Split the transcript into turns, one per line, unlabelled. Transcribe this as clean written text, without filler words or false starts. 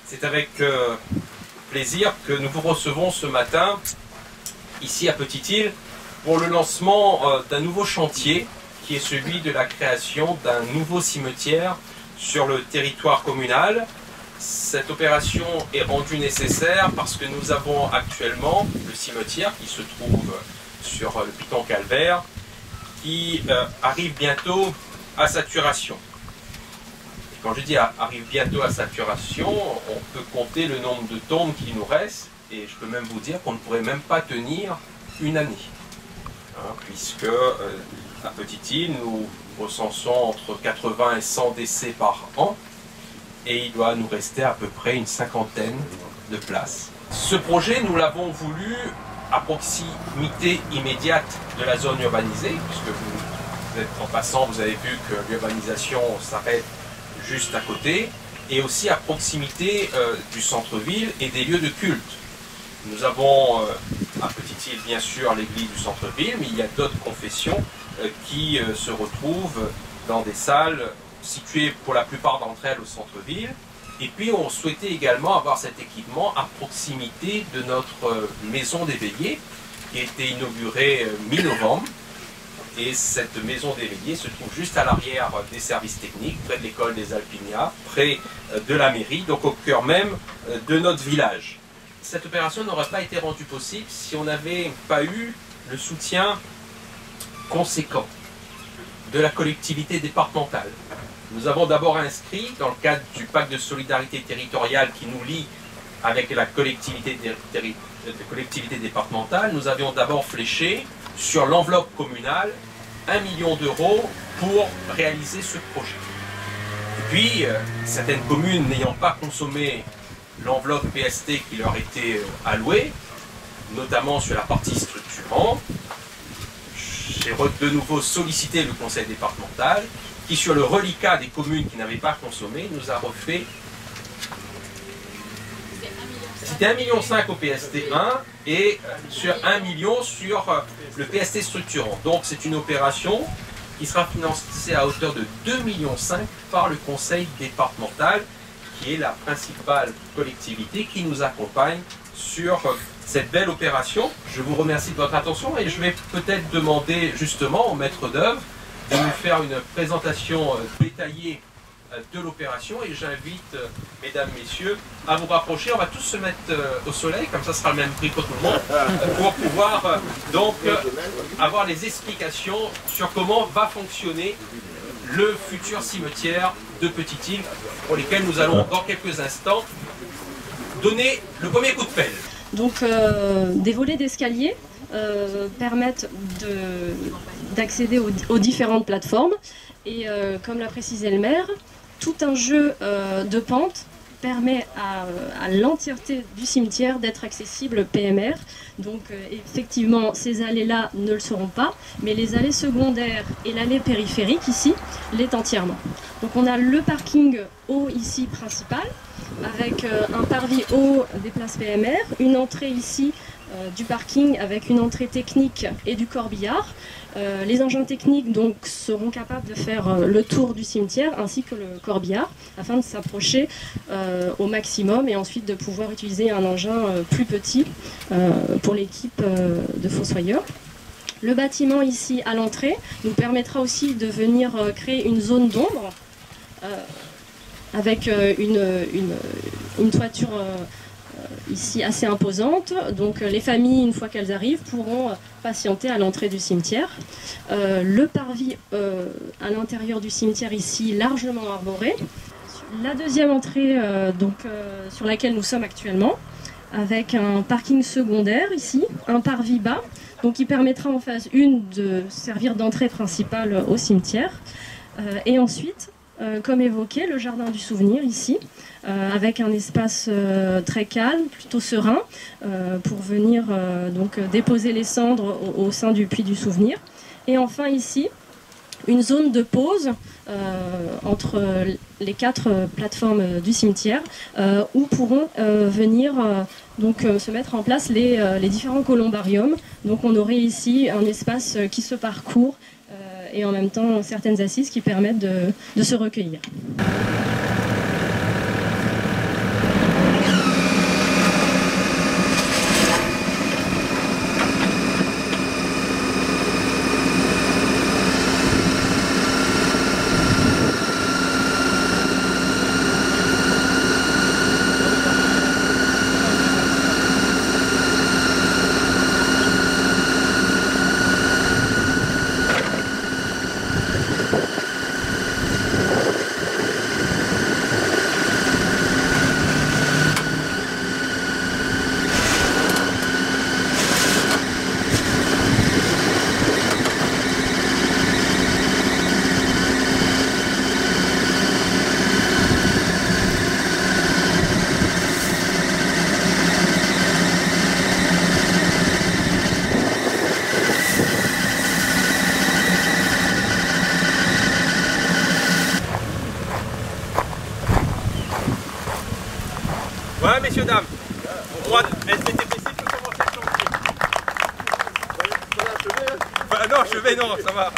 C'est avec plaisir que nous vous recevons ce matin, ici à Petite-Île, pour le lancement d'un nouveau chantier, qui est celui de la création d'un nouveau cimetière sur le territoire communal. Cette opération est rendue nécessaire parce que nous avons actuellement le cimetière qui se trouve sur le Piton Calvaire, qui arrive bientôt à saturation. Quand je dis arrive bientôt à saturation, on peut compter le nombre de tombes qui nous restent, et je peux même vous dire qu'on ne pourrait même pas tenir une année. Puisque à Petite-Île, nous recensons entre 80 et 100 décès par an, et il doit nous rester à peu près une cinquantaine de places. Ce projet, nous l'avons voulu à proximité immédiate de la zone urbanisée, puisque vous êtes en passant, vous avez vu que l'urbanisation s'arrête juste à côté, et aussi à proximité du centre-ville et des lieux de culte. Nous avons à Petite-Île bien sûr l'église du centre-ville, mais il y a d'autres confessions qui se retrouvent dans des salles situées pour la plupart d'entre elles au centre-ville. Et puis on souhaitait également avoir cet équipement à proximité de notre maison des veillées, qui a été inaugurée mi-novembre. Et cette maison des veillées se trouve juste à l'arrière des services techniques, près de l'école des Alpinias, près de la mairie, donc au cœur même de notre village. Cette opération n'aurait pas été rendue possible si on n'avait pas eu le soutien conséquent de la collectivité départementale. Nous avons d'abord inscrit, dans le cadre du pacte de solidarité territoriale qui nous lie avec la collectivité départementale, nous avions d'abord fléché sur l'enveloppe communale 1 million d'euros pour réaliser ce projet. Et puis, certaines communes n'ayant pas consommé l'enveloppe PST qui leur était allouée, notamment sur la partie structurante, j'ai de nouveau sollicité le conseil départemental qui, sur le reliquat des communes qui n'avaient pas consommé, nous a refait. C'était 1,5 million au PST1 et sur 1 million sur le PST structurant. Donc c'est une opération qui sera financée à hauteur de 2,5 millions par le conseil départemental, qui est la principale collectivité qui nous accompagne sur cette belle opération. Je vous remercie de votre attention et je vais peut-être demander justement au maître d'œuvre de nous faire une présentation détaillée de l'opération, et j'invite mesdames, messieurs à vous rapprocher. On va tous se mettre au soleil, comme ça sera le même prix pour tout le monde, pour pouvoir donc avoir les explications sur comment va fonctionner le futur cimetière de Petite-Île, pour lesquels nous allons dans quelques instants donner le premier coup de pelle.
Donc des volets d'escalier permettent d'accéder aux différentes plateformes, et comme l'a précisé le maire, tout un jeu de pente permet à l'entièreté du cimetière d'être accessible PMR. Donc effectivement, ces allées-là ne le seront pas, mais les allées secondaires et l'allée périphérique ici l'est entièrement. Donc on a le parking haut ici principal, avec un parvis haut des places PMR, une entrée ici du parking avec une entrée technique et du corbillard. Les engins techniques donc seront capables de faire le tour du cimetière ainsi que le corbillard, afin de s'approcher au maximum et ensuite de pouvoir utiliser un engin plus petit pour l'équipe de fossoyeurs. Le bâtiment ici à l'entrée nous permettra aussi de venir créer une zone d'ombre avec une toiture ici assez imposante. Donc les familles, une fois qu'elles arrivent, pourront patienter à l'entrée du cimetière. Le parvis à l'intérieur du cimetière ici, largement arboré. La deuxième entrée sur laquelle nous sommes actuellement, avec un parking secondaire ici, un parvis bas, donc qui permettra en phase 1 de servir d'entrée principale au cimetière. Et ensuite, comme évoqué, le jardin du souvenir ici, avec un espace très calme, plutôt serein, pour venir donc déposer les cendres au sein du puits du souvenir. Et enfin ici, une zone de pause entre les 4 plateformes du cimetière, où pourront venir se mettre en place les différents columbariums. Donc on aurait ici un espace qui se parcourt et en même temps certaines assises qui permettent de se recueillir.
Voilà, messieurs, dames. Droite, SBTPC peut commencer le chantier. Non, chevet, non, ça va.